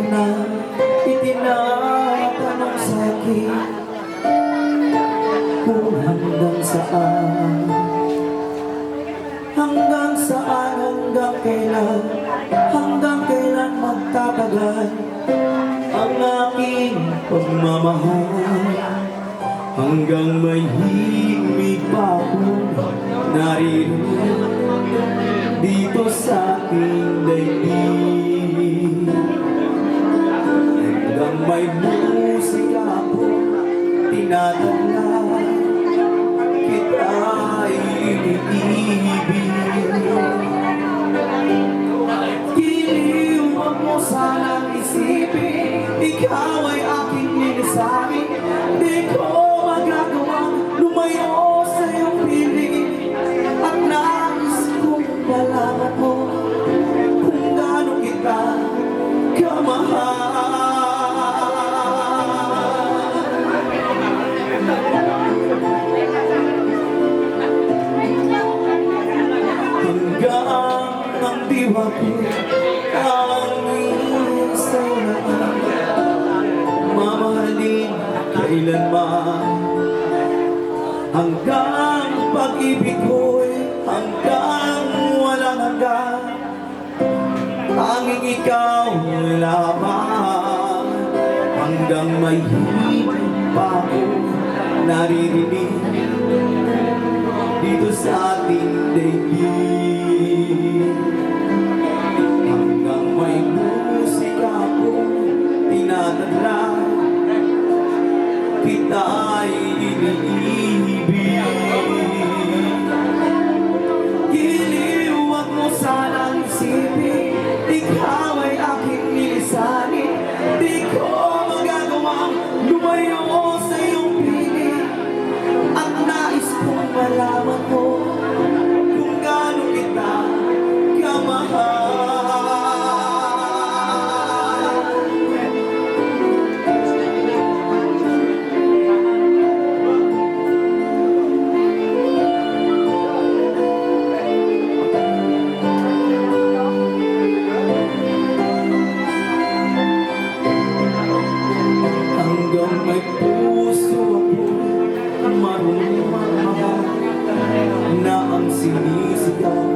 na itinatanong sa'kin kung hanggang saan, hanggang kailan magtatagal ang aking pagmamahal. Hanggang may himig pa akong naririnig dito sa aking daigdig. Hanggang may musika akong tinatala, kita'y iniibig. Giliw, wag mo sanang isipin, ikaw ay aking nilisabi. Di ko magagawang lumayo sa iyong piling, at nais kong malaman mo kung gaano kita kamahal. Hanggang ang diwa ko ang sa'yo na mamahalin kailanman. Hanggang pag-ibig ko'y hanggang walang hanggan, tanging ikaw lamang. Hanggang may himig pa ako naririnig dito sa ating daigdig. Hanggang may musika akong tinatadla, kita'y iniibig. Giliw, wag mo sanang isipin, ikaw ay aking nilisanin. Di ko magagawang lumayo sa iyong piling, at nais kong malaman mo kung gaano kita kamahal. Hanggang may puso ako marunong magmahal, na ang sinisigaw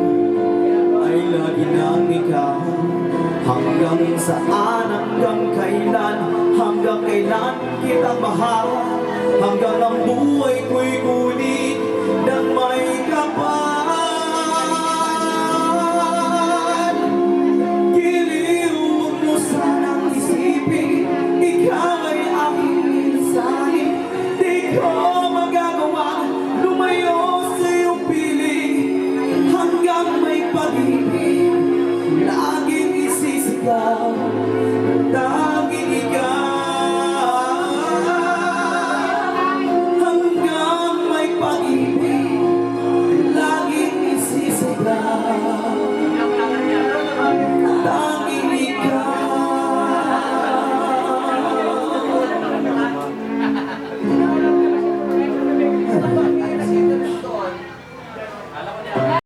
ay lagi ng ikaw. Hanggang saan, hanggang kailan kitang mahal, hanggang ang buhay ko'y ngunit ng may kapal.